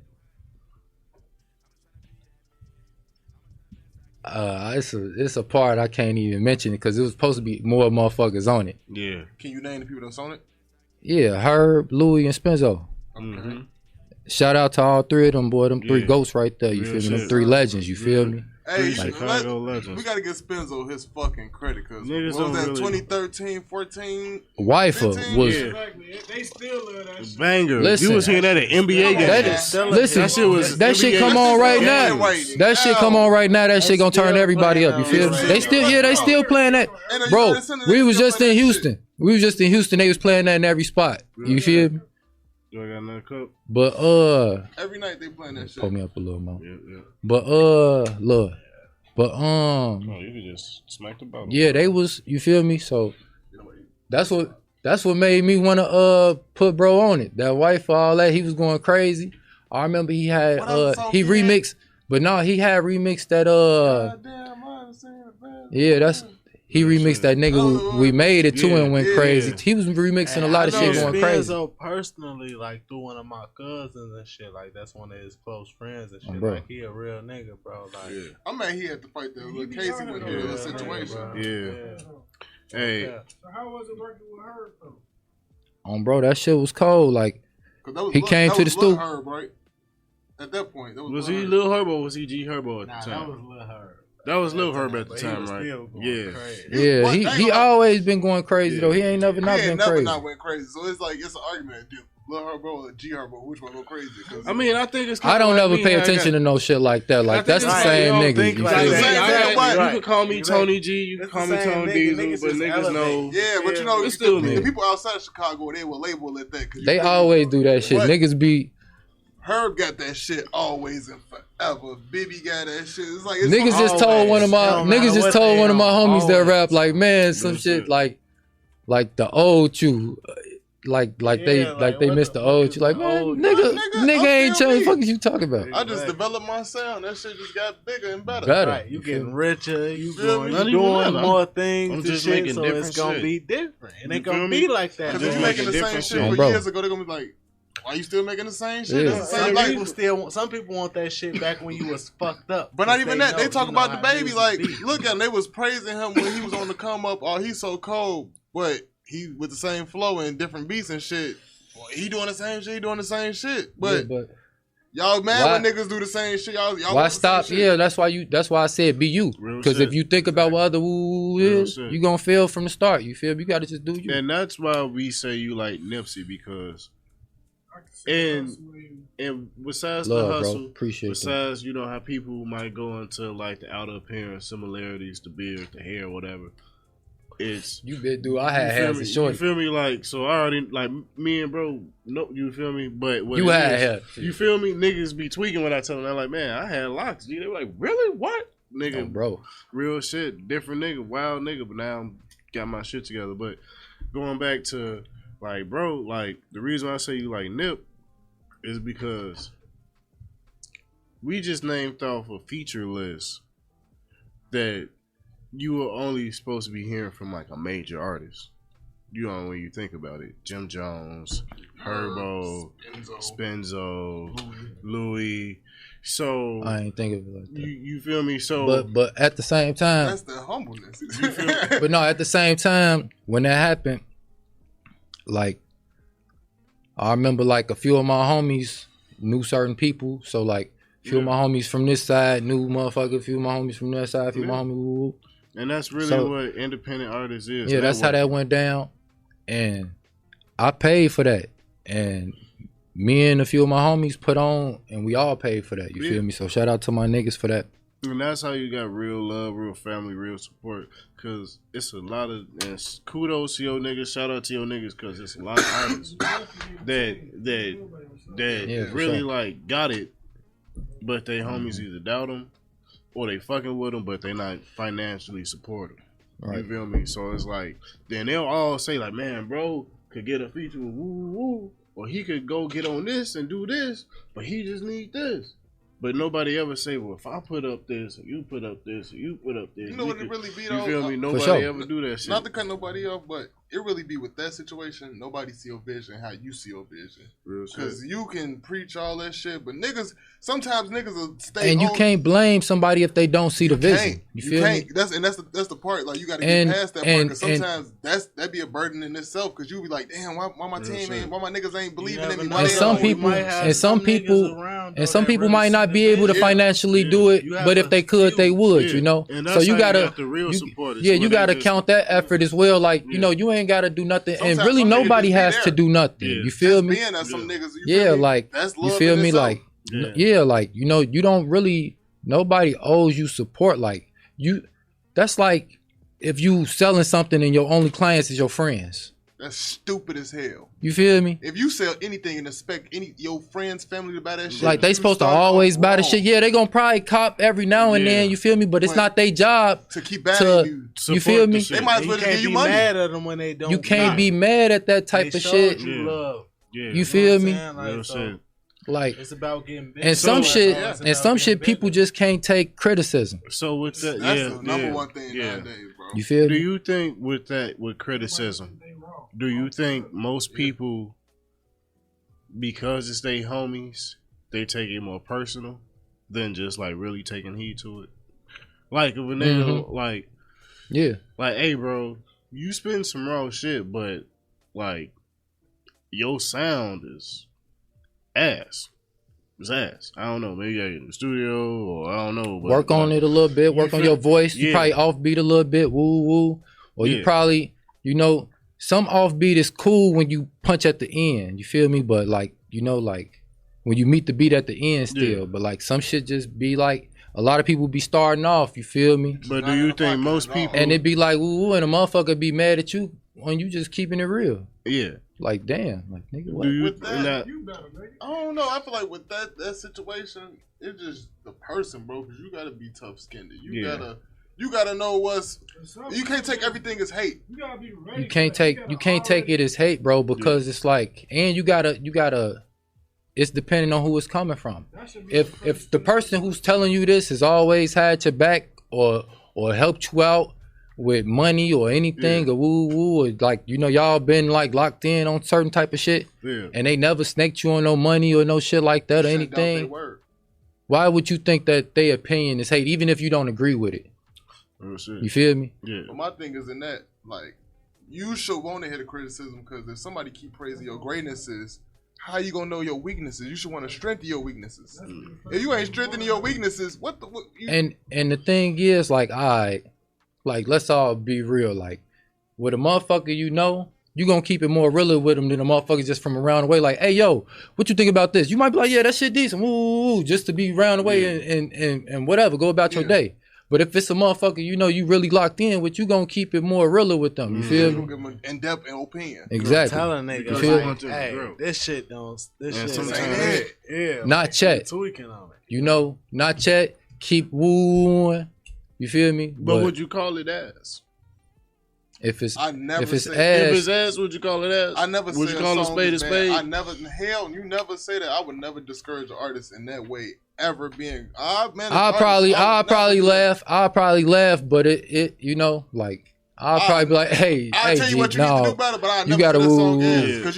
it's a part I can't even mention it because it was supposed to be more motherfuckers on it. Yeah. Can you name the people that's on it? Yeah, Herb, Louis, and Spenzo. Mm-hmm. Shout out to all three of them, boy. Them three ghosts right there. You Real feel me? shit. Them three legends. You feel me? Hey, Chicago legends. we gotta give Spenzo his fucking credit because Niggas what was that? don't really- 2013, 14. Wifer 15? was. Exactly. They still love that shit. Banger. Listen. You was hearing that at NBA games. That is, listen, That shit was that shit NBA come on right now. Right That shit come on right now. That shit gonna turn everybody up. You feel me? They still playing that. Bro, we was just in Houston. They was playing that in every spot. You feel me? Do I got another cup? But every night they playing that shit. pull me up a little more. Yeah. But look. But Oh, you could just smack the bottle. yeah, they was, you feel me? So that's what made me wanna put bro on it. That wife, all that, he was going crazy. I remember he had he remixed, but no, he had remixed that yeah, that's he remixed that nigga we made it too and went crazy. He was remixing a lot of shit going crazy. So personally, like through one of my cousins and shit, like that's one of his close friends and shit. Bro. Like he a real nigga, bro. Like I'm mad he had to fight that little Casey with the situation. Yeah. Hey. So how was it working with her though? Bro, that shit was cold. Like he came to the stool. Right? At that point, that Was he Lil Herb or was he G Herbo at the time? that was Lil Herb. That was Lil Herb at the time, right? Yeah, he always been going crazy though. He ain't never not been crazy. Not went crazy. So it's like it's an argument. Dude, Lil Herbo or G Herbo, which one go crazy? I mean, I think it's. I don't ever pay attention to no shit like that. Like that's the same nigga. You can call me Tony G. You can call me Tony Diesel, but niggas know. Yeah, but you know, it's still people outside of Chicago, they will label it that. They always do that shit. Niggas be. Herb got that shit always and forever. Bibby got that shit. It's like it's niggas just told one of my homies that rap like, man, some shit like the old you, like they missed the old you. Like, man, nigga ain't changed. What the fuck is you talking about? I just developed my sound. That shit just got bigger and better. Right, you getting richer. You doing more things. I'm just shit, making so different it's gonna shit. be different. It ain't gonna be like that. Because if you making the same shit for years ago, they're gonna be like, why you still making the same shit? Yeah. Some people want that shit back when you was fucked up. But not even that. They talk about the baby like, look at him. They was praising him when he was on the come up. Oh, he's so cold, but he with the same flow and different beats and shit. Well, he doing the same shit. He doing the same shit. But y'all mad when niggas do the same shit. Y'all why stop? Yeah, that's why I said be you. Because if you think about what other woo is, you gonna fail from the start. You feel me? You gotta just do you. And that's why we say you like Nipsey, because and besides love, the hustle, bro. Appreciate besides you know how people might go into like the outer appearance similarities, the beard, the hair, whatever. It's you been do. I had hands and short. You feel me? Like so, I already like me and bro. No, you feel me? But what you had hair. You feel me? Niggas be tweaking when I tell them. They're like, man, I had locks. They were like, really? What? Nigga, bro, real shit, different nigga, wild nigga. But now I'm got my shit together. But going back to like, bro, like the reason why I say you like Nip is because we just named off a feature list that you were only supposed to be hearing from like a major artist. you know, when you think about it, Jim Jones, Herbo, Spenzo, Louis. So I ain't think of it like that. You feel me? So, but at the same time, that's the humbleness. But no, at the same time, when that happened, like I remember, like a few of my homies knew certain people. So like, a few of my homies from this side knew motherfucker. A few of my homies from that side. A few of my homies. Woo. And that's really what independent artists is. Yeah, that's how that went down, and I paid for that, and me and a few of my homies put on, and we all paid for that. You feel me? So shout out to my niggas for that. And that's how you got real love, real family, real support. Cause it's a lot of, and kudos to your niggas. Shout out to your niggas, cause it's a lot of artists that really like got it, but they homies either doubt them or they fucking with them, but they not financially support them. Right. You feel me? So it's like, then they'll all say like, man, bro could get a feature with woo woo. Or he could go get on this and do this, but he just need this. But nobody ever say, well, if I put up this, or you put up this, or you put up this. You know what it really be though? You feel me? Nobody ever do that shit. Not to cut nobody off, but it really be with that situation, nobody see your vision how you see your vision. Because you can preach all that shit, but sometimes niggas will stay and you can't blame somebody if they don't see the vision. You feel me? That's the part, like you got to get past that part, because sometimes that be a burden in itself, because you be like, damn, why my team ain't, why my niggas ain't believing in me? And some people might not be able to financially do it, but if they could, they would, you know? So you gotta, you gotta count that effort as well. Like, you know, you ain't gotta do nothing, and really nobody has to do nothing. You feel me? Yeah, like, you feel me? Like, like, you know, you don't really, nobody owes you support. Like, that's like if you selling something and your only clients is your friends. That's stupid as hell. You feel me? If you sell anything and expect your friends, family to buy that shit, like they supposed to always buy the shit. Yeah, they gonna probably cop every now and then. You feel me? But it's not their job to keep buying you. You feel me? They might as well give you money. Mad at them when they don't. You can't be mad at that type of shit. You feel me? Like, it's about getting big. And some shit people just can't take criticism. So with that, that's the number one thing nowadays, bro. You feel me? Do you think with criticism, do you think most people, because it's they homies, they take it more personal than just like really taking heed to it? Like if a nigga like, hey bro, you spend some raw shit, but like your sound is ass. It's ass. I don't know. Maybe I get in the studio, or I don't know. But work on it a little bit. Work on your voice. You probably offbeat a little bit. Woo woo. Or you probably, you know, some offbeat is cool when you punch at the end. You feel me? But like, you know, like when you meet the beat at the end still. But like some shit just be like, a lot of people be starting off. You feel me? But do you think most people? And it be like woo woo, and a motherfucker be mad at you when you just keeping it real. Yeah. Like damn, like nigga, what? With that, I don't know. I feel like with that situation, it's just the person, bro. Because you gotta be tough skinned. You gotta know what's. You can't take everything as hate. You gotta be ready. You can't take it as hate, bro. Because it's like, and you gotta. It's depending on who it's coming from. If the person who's telling you this has always had your back or helped you out with money or anything or woo woo, or like, you know, y'all been like locked in on certain type of shit and they never snaked you on no money or no shit like that or anything, why would you think that their opinion is hate even if you don't agree with it? You feel me? Yeah. But my thing is in that, like, you should want to hear the criticism, because if somebody keep praising your greatnesses, how you gonna know your weaknesses? You should want to strengthen your weaknesses. If you ain't strengthening your weaknesses, and the thing is, like, alright, like, let's all be real. Like, with a motherfucker, you know, you gonna keep it more realer with them than a motherfucker just from around the way. Like, hey, yo, what you think about this? You might be like, yeah, that shit decent. Woo, just to be round the way and whatever, go about your day. But if it's a motherfucker, you know, you really locked in with, you gonna keep it more realer with them. You feel me? You give them an in-depth opinion. Exactly. Telling niggas, like, hey, this shit ain't not chat. Tweaking on it. You know, not chat. Keep wooing. You feel me? But would you call it ass? If it's ass, if it's ass, would you call it ass? I never. Would you call a spade a spade? I never. Hell, you never say that. I would never discourage an artist in that way ever being. I'll probably laugh. I'll probably laugh, but it you know, like, I'll probably be like, I'll tell you what you need to do better, but I never gotta that song is. Because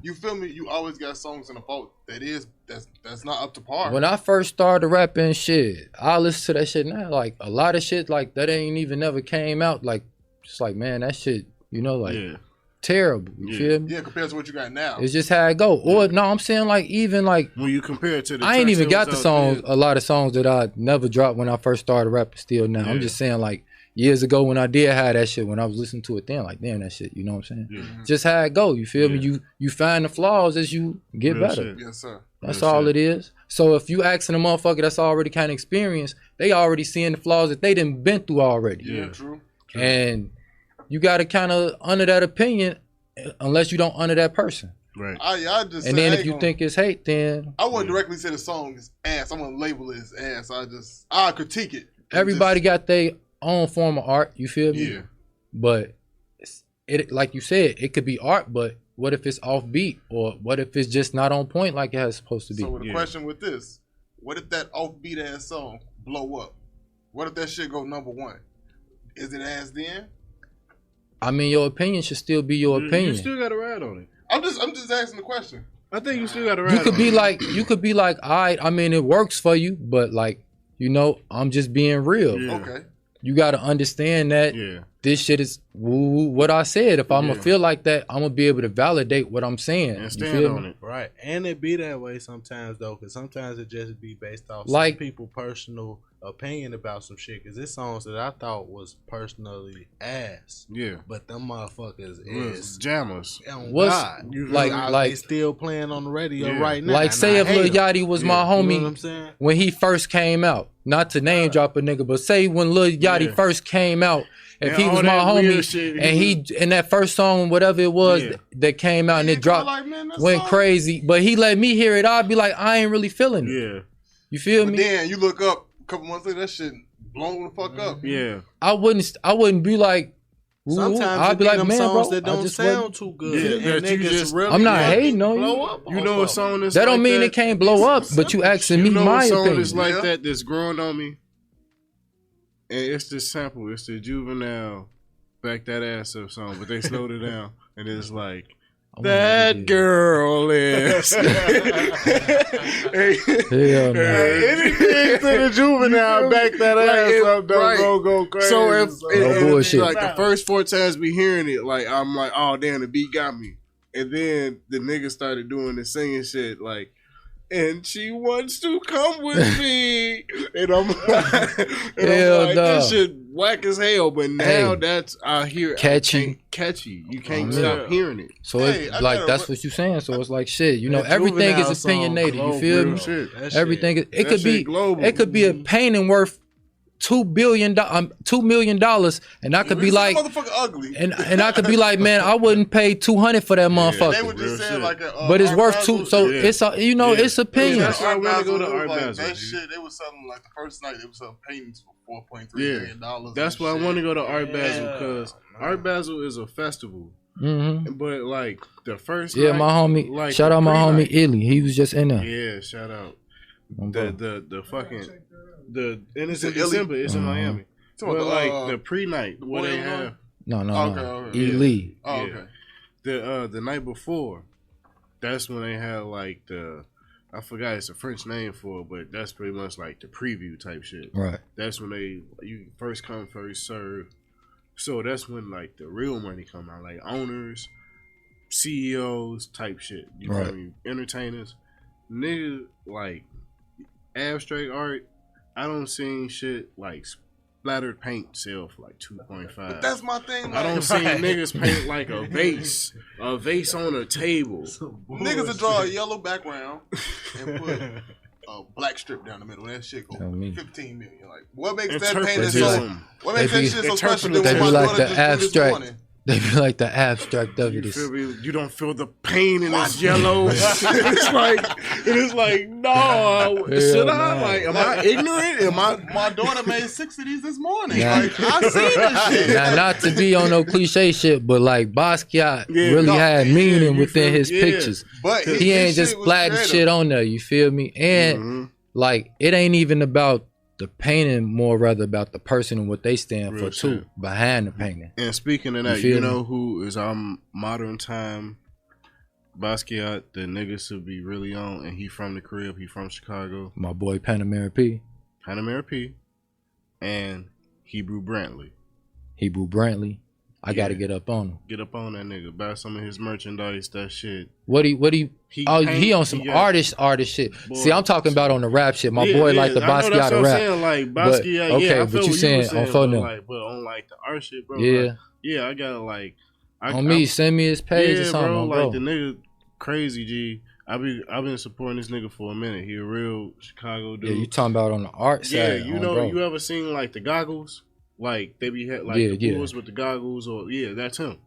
you feel me, you always got songs in the vault that's not up to par. When I first started rapping shit, I listen to that shit now. Like a lot of shit like that ain't even never came out. Like just like, man, that shit, terrible. You feel me? Yeah, compared to what you got now. It's just how it go. Or no, I'm saying like even like when you compare it to the I ain't even got the songs, a lot of songs that I never dropped when I first started rapping still now. I'm just saying like years ago when I did have that shit, when I was listening to it then, like damn that shit, you know what I'm saying? Yeah. Just how it go, you feel me? You find the flaws as you get better. Shit. Yes, sir. That's all it is. So if you asking a motherfucker that's already kind of experienced, they already seeing the flaws that they done been through already. Yeah, true. And you gotta kind of honor that opinion unless you don't honor that person. Right. I just and then if you think it's hate, then I wouldn't directly say the song is ass. I'm gonna label it as ass. I critique it. Everybody got their own form of art. You feel me? Yeah. But it, like you said, it could be art. But what if it's offbeat, or what if it's just not on point like it has supposed to be? So the question with this: what if that offbeat ass song blow up? What if that shit go #1? Is it ass then? I mean, your opinion should still be your opinion. You still got to ride on it. I'm just asking the question. I think you still got to ride. You could be like, all right. I mean, it works for you, but like, I'm just being real. Yeah. Okay. You got to understand that this shit is what I said. If I'm going to feel like that, I'm going to be able to validate what I'm saying. And stand on it. Right. And it be that way sometimes, though, because sometimes it just be based off like some people's personal opinion about some shit. Because it's songs that I thought was personally ass. Yeah. But them motherfuckers is jammers. What's like they still playing on the radio right now. Like say if Lil Yachty was my homie, you know what I'm saying? When he first came out. Not to name drop a nigga, but say when Lil Yachty first came out, if he was my homie and he in that first song, whatever it was that came out and it dropped, went crazy, but he let me hear it, I'd be like, I ain't really feeling it. Yeah. You feel me? Then you look up a couple months later, that shit blown the fuck up. Yeah. I wouldn't be like, sometimes I'd be like, man, songs bro, that don't sound too good. Yeah, and niggas really I'm not hating on you. You know a song that's that don't like mean it can't blow up, but you asking me my opinion. opinion. That's like that that's growing on me. And it's the sample. It's the Juvenile Back That Ass Up song, but they slowed it down. And it's like, that girl is. Hell no. Anything to the Juvenile Back That Ass Up, don't go crazy. So if bullshit. Like the first 4 times we hearing it, like I'm like, oh damn, the beat got me. And then the nigga started doing the singing shit like, and she wants to come with me. And I'm like, this shit whack as hell. But now that's, I hear catchy. You can't stop hearing it. So it's like, that's what you're saying. So it's like shit, everything is opinionated. You feel me? Everything is, it could be a painting worth $2 million, and I could be like, motherfucker ugly, and I could be like, man, I wouldn't pay $200 for that motherfucker. They would just say like, but it's worth $2. So it's it's opinion. That's why I want to go to Art like, Basel. that shit, they was selling like the first night they was selling paintings for $4.3 million. That's why I want to go to Art Basel, because Art Basel is a festival. Mm-hmm. But like the first night, my homie, like, shout out my homie Illy, he was just in there. Yeah, shout out. The fucking. And it's in December. It's in Miami. But like the pre-night, what they have. No. Okay. Elite. Oh, okay. The night before, that's when they had like I forgot it's a French name for it, but that's pretty much like the preview type shit. Right. That's when you first come, first serve. So that's when like the real money come out, like owners, CEOs type shit. You know what I mean? Entertainers, niggas like abstract art. I don't see shit like splattered paint sell for like 2.5. But that's my thing. I don't see niggas paint like a vase on a table. Niggas will draw a yellow background and put a black strip down the middle. That shit go 15 million. Like, what makes that painting so? What makes that shit so special? They be like the abstract. They be like the abstract of it. You don't feel the pain in this yellow. it's like, no. Should I? Like, am I ignorant? My daughter made 6 of these this morning. Like, I seen this shit. Now, not to be on no cliche shit, but like Basquiat really had meaning within his pictures. But he ain't just splatting shit on there. You feel me? And like, it ain't even about the painting more rather about the person and what they stand Real for shit. too, behind the painting. And speaking of that, you know who is our modern time Basquiat, the niggas should be really on, and he from the crib, he from Chicago. My boy Panamera P. Panamera P. And Hebrew Brantley. Hebrew Brantley. I gotta get up on him. Get up on that nigga. Buy some of his merchandise, that shit. What he he on some artist shit. Boy, see, I'm talking about on the rap shit. My boy like the Basquiat of rap. Saying, like Basquiat, but, okay, but you saying on phone like, but on like the art shit, bro. Yeah. Like, yeah, I gotta like on me, send me his page or something. Bro, bro. Like the nigga crazy G. I've been supporting this nigga for a minute. He a real Chicago dude. Yeah, you talking about on the art side. Yeah, you know, you ever seen like the goggles? Like they be like the boys with the goggles, or that's him.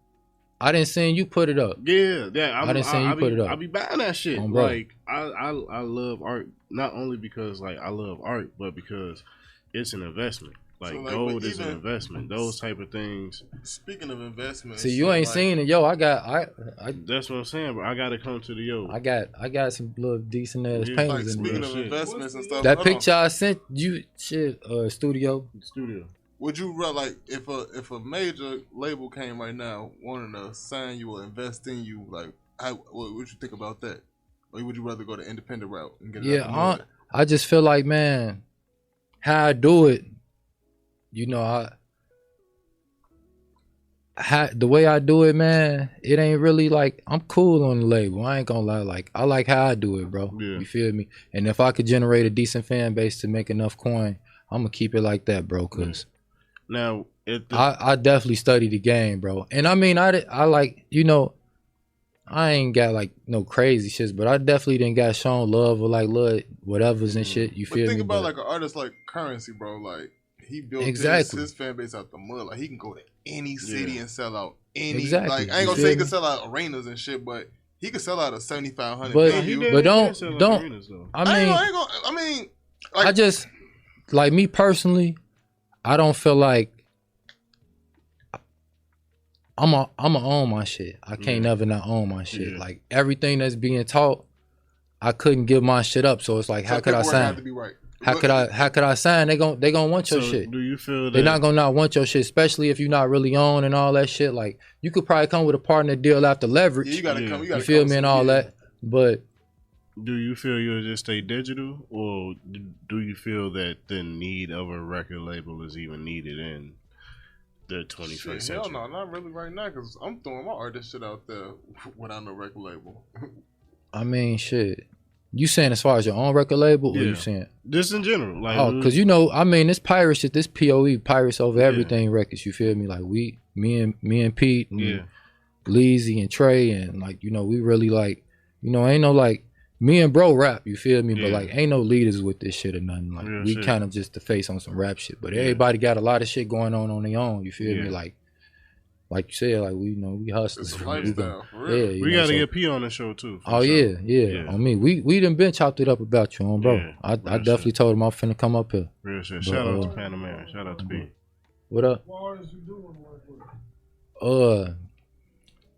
I didn't see you put it up. Yeah, I didn't see you put it up. I be buying that shit. Like I love art not only because like I love art, but because it's an investment. Like, gold is an investment. Those type of things. Speaking of investment, see, you ain't seen it, yo. I that's what I'm saying, bro. I gotta come to the yo. I got some little decent ass paintings like, in speaking there. of investments and stuff. That picture I sent you, studio. Would you like if a major label came right now wanting to sign you or invest in you? Like, what would you think about that? Or would you rather go the independent route and get it? Yeah, I just feel like, man, how I do it. You know, the way I do it, man, it ain't really like, I'm cool on the label. I ain't gonna lie. Like, I like how I do it, bro. Yeah. You feel me? And if I could generate a decent fan base to make enough coin, I'm gonna keep it like that, bro. Cause now, I definitely study the game, bro. And I mean, I like, you know, I ain't got like no crazy shits, but I definitely didn't got shown love or like whatever's and shit. You feel me? Think about like an artist like Currency, bro. Like, he built his fan base out the mud. Like, he can go to any city and sell out any. Exactly. Like, I ain't gonna say he can sell out arenas and shit, but he could sell out a 7,500 venue. But don't. Arenas, I mean, like, I just like me personally. I don't feel like I'ma own my shit. I can't never not own my shit. Yeah. Like, everything that's being taught, I couldn't give my shit up. So it's like, how could I sign? How could I sign? They gon' want your shit. Do you feel that they're not gonna not want your shit, especially if you're not really on and all that shit? Like, you could probably come with a partner deal after leverage. Yeah, you gotta come. You feel me and all that. But do you feel you'll just stay digital, or do you feel that the need of a record label is even needed in the 21st century? Hell no, not really right now, because I'm throwing my artist shit out there without no record label. I mean, shit. You saying as far as your own record label, or you saying just in general? Like, because you know, I mean, this pirate shit, this POE, Pirates Over Everything records. You feel me? Like, me and Pete, and Bleezy and Trey, and like, you know, we really like, you know, ain't no like, me and bro rap. You feel me? But like, ain't no leaders with this shit or nothing. Like, we kind of just the face on some rap shit. But everybody got a lot of shit going on their own. You feel me? Like you said, like, we hustlers. It's a lifestyle, for real. Yeah, we gotta get P on the show too. Oh sure. yeah. On me, we done been chopped it up about you, bro. Yeah, I definitely told him I'm finna come up here. Real shit. Shout out to Panamera. Shout out to P. What up?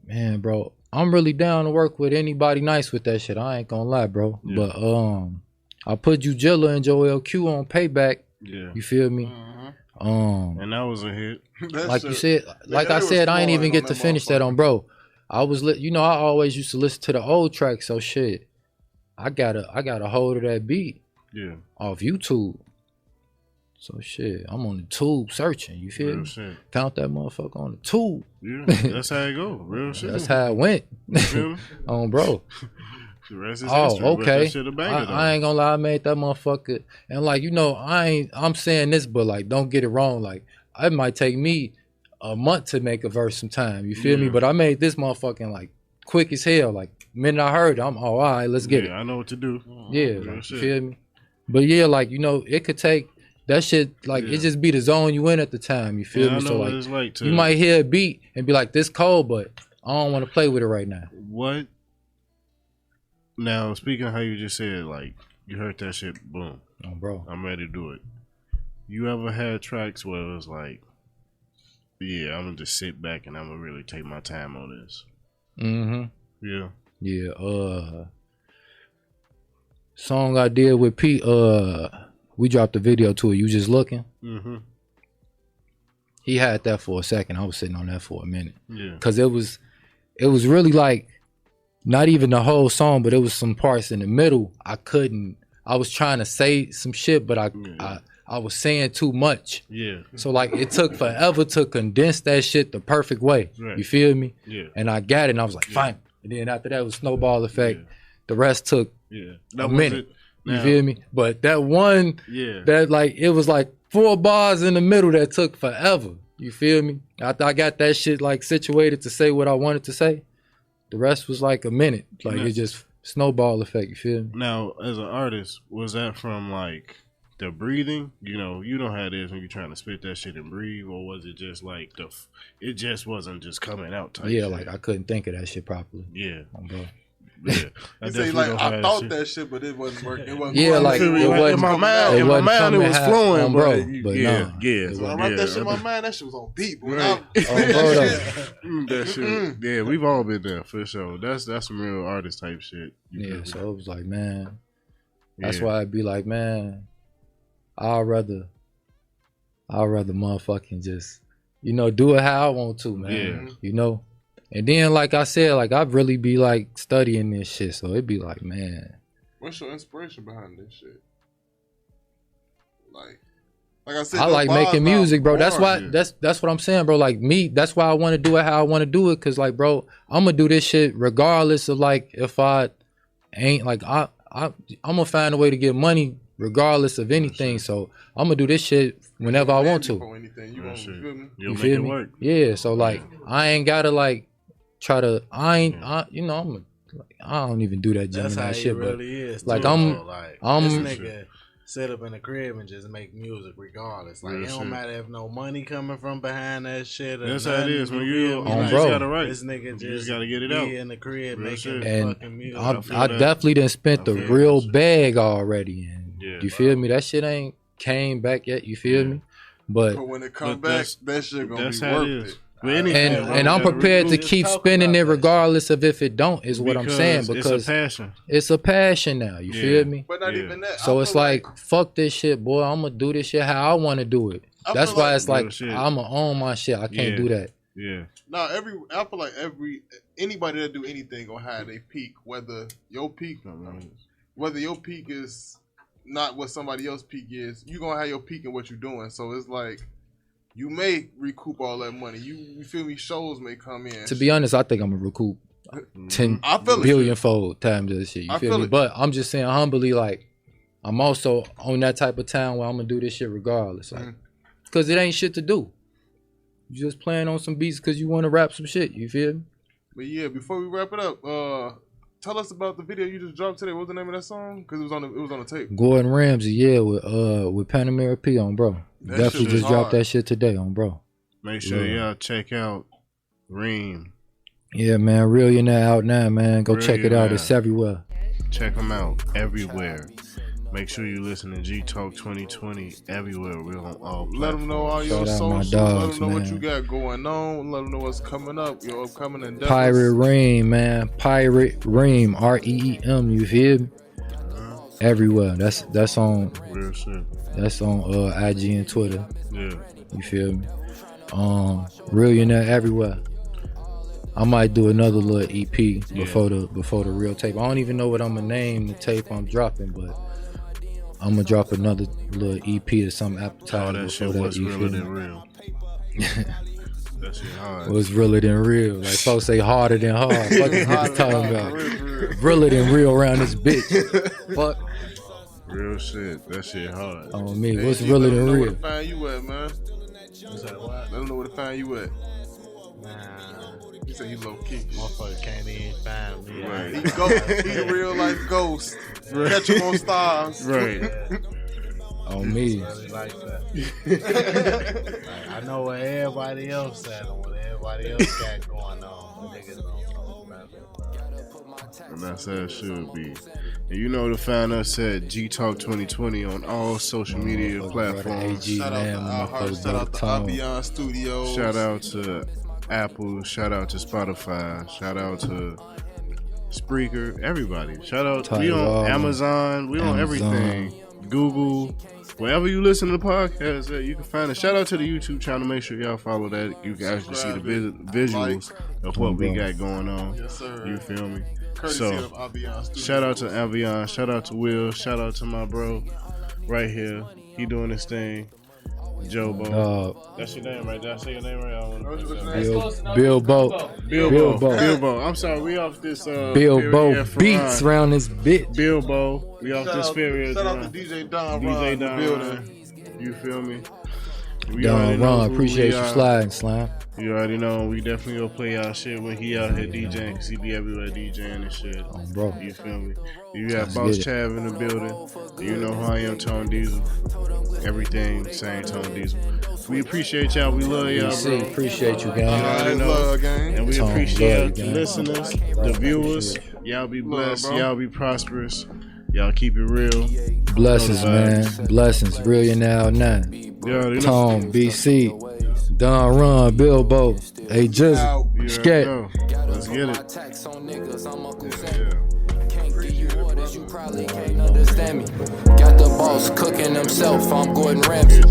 Man, bro, I'm really down to work with anybody nice with that shit. I ain't gonna lie, bro. Yeah. But I put Ujilla and Joel Q on Payback. Yeah. You feel me? And that was a hit. Like you said, like I said, I ain't even get to finish that on, bro. I was, you know, I always used to listen to the old tracks. So shit, I got a hold of that beat. Yeah. Off YouTube. So shit, I'm on the tube searching. You feel me? Shit. Count that motherfucker on the tube. Yeah, that's how it go. Real shit. That's how it went. You feel me? Bro. Okay. I ain't gonna lie, I made that motherfucker, and like, you know, I'm saying this, but like, don't get it wrong. Like, it might take me a month to make a verse sometime. You feel me? But I made this motherfucking like quick as hell. Like, minute I heard it, I'm all right. Let's get it. I know what to do. Yeah, like, you feel me? But yeah, like, you know, it could take that shit. Like, it just be the zone you in at the time. You feel me? So like, you might hear a beat and be like, this cold, but I don't want to play with it right now. What? Now, speaking of how you just said, like, you heard that shit, boom. Oh, bro. I'm ready to do it. You ever had tracks where it was like, yeah, I'm going to just sit back and I'm going to really take my time on this? Mm-hmm. Yeah. Yeah. Song I did with Pete, we dropped the video to it. You just looking. Mm-hmm. He had that for a second. I was sitting on that for a minute. Yeah. Cause it was really like not even the whole song, but it was some parts in the middle. I was trying to say some shit, but I was saying too much. Yeah. So like it took forever to condense that shit the perfect way. Right. You feel me? Yeah. And I got it and I was like, fine. And then after that was snowball effect. Yeah. The rest took a minute. You feel me? But that one, that like it was like 4 bars in the middle that took forever. You feel me? After I got that shit like situated to say what I wanted to say, the rest was like a minute. Like it just snowball effect. You feel me? Now, as an artist, was that from like the breathing? You know how it is when you're trying to spit that shit and breathe, or was it just like it just wasn't just coming out type shit? Like I couldn't think of that shit properly. Yeah. Bro. Yeah. You say like I thought that shit, but it wasn't working. It wasn't like it wasn't in my mind it was flowing, bro. But So when I wrote that shit in my mind, that shit was on beat. Right. That shit. Yeah, we've all been there for sure. That's some real artist type shit. So it was like, man, that's why I'd be like, man, I'd rather motherfucking just, do it how I want to, man. Yeah. And then, like I said, like I'd really be like studying this shit. So it'd be like, man, what's your inspiration behind this shit? Like I said, I like making music, bro. That's why. That's what I'm saying, bro. Like me, that's why I want to do it how I want to do it. Cause like, bro, I'm gonna do this shit regardless of like if I ain't like I'm gonna find a way to get money regardless of anything. So I'm gonna do this shit whenever I want to. You feel me? Work. Yeah. So like I ain't gotta like try to. I don't even do that Gemini shit. Really but is, like too, I'm this nigga sit up in the crib and just make music regardless. Like it don't matter if no money coming from behind that shit. That's how it is when you bro. Gotta write. This nigga just gotta get it out in the crib making fucking music. I definitely done spent the real bag already, and you feel me? That shit ain't came back yet. You feel me? But when it come back, that shit gonna be worth it. And I'm prepared to keep spinning it regardless of if it don't, is what I'm saying, because it's a passion. It's a passion now. You feel me? But not even that. So it's like fuck this shit, boy. I'm gonna do this shit how I want to do it. That's why it's like I'm gonna own my shit. I can't do that. Yeah. No, I feel like anybody that do anything gonna have a peak. Whether your peak is not what somebody else's peak is, you gonna have your peak in what you're doing. So it's like, you may recoup all that money. You feel me? Shows may come in. To be honest, I think I'm gonna recoup 10 billion fold times this shit. You feel me? But I'm just saying humbly, like I'm also on that type of time where I'm gonna do this shit regardless, like, cause it ain't shit to do. You just playing on some beats cause you want to rap some shit. You feel me? But yeah, before we wrap it up, tell us about the video you just dropped today. What's the name of that song? Cause it was on the tape. Gordon Ramsay, with Panamera P on, bro. Definitely just dropped that shit today on, bro. Make sure y'all check out Reem. Yeah, man. Realionaire out now, man. Go check it out. It's everywhere. Check them out everywhere. Make sure you listen to Gtalk2020 everywhere. We're on all platforms. Let them know all your socials. Let them know what you got going on. Let them know what's coming up. Your upcoming endeavors. Pirate Reem, man. Pirate Reem. REEM. You feel me? Everywhere. That's on. Real shit. That's on IG and Twitter. Yeah. You feel me? Realionaire everywhere. I might do another little EP before the real tape. I don't even know what I'm gonna name the tape I'm dropping, but I'm gonna drop another little EP or some appetizer. That shit was realer than real. That shit hard. Was realer than real. Like folks say harder than hard. Fuck is niggas talking about? Realer than real around this bitch. Fuck. Real shit. That shit hard. On me. What's realer than real? Let them know where to find you at, man. Let them know where to find you at. You say he low key. Motherfucker can't even find me. Right. He a real life ghost. Right. Catch him on stars. Right. On me. Really like that. Like, I know what everybody else at and what everybody else got going on. Niggas don't know about it. And that's how it should be. And you know to find us at Gtalk2020 on all social media platforms. Shout out to Avion Studios. Shout out to Apple. Shout out to Spotify. Shout out to Spreaker. Everybody. Shout out. We on Amazon. We on everything. Google. wherever you listen to the podcast, you can find it. Shout out to the YouTube channel. Make sure y'all follow that. You can actually see the visuals of what we got going on. Yes, sir. You feel me? Courtesy of Avion shout out to Avion. Shout out to Will. Shout out to my bro right here. He doing his thing. Jobo. That's your name right there. I say your name right. Bilbo. I'm sorry, we off this Bilbo beats around this bitch. Bilbo. We off this period. Shout out to DJ Don Ron in the building. You feel me? Don Ron, appreciate you sliding, Slime. You already know we definitely gonna play y'all shit when he out here DJing, because he be everywhere DJing and shit. Bro. You feel me? You got Boss Chav in the building. You know who I am, Tone Diesel. Everything, same Tone Diesel. We appreciate y'all. We love y'all, bro. Appreciate you, gang. You already know. And we appreciate the listeners, the viewers. Y'all be blessed. Y'all be prosperous. Y'all keep it real. Blessings, man. Blessings. Realionaire now. Tone, BC. Don Run, Bilbo. Hey, Jizzle. Scat. Let's get it. You probably can't understand me. Got the boss cooking himself. I'm Gordon Ramsay.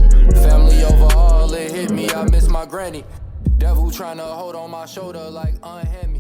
Family overall, it hit me. I miss my granny. Devil trying to hold on my shoulder like unhand me.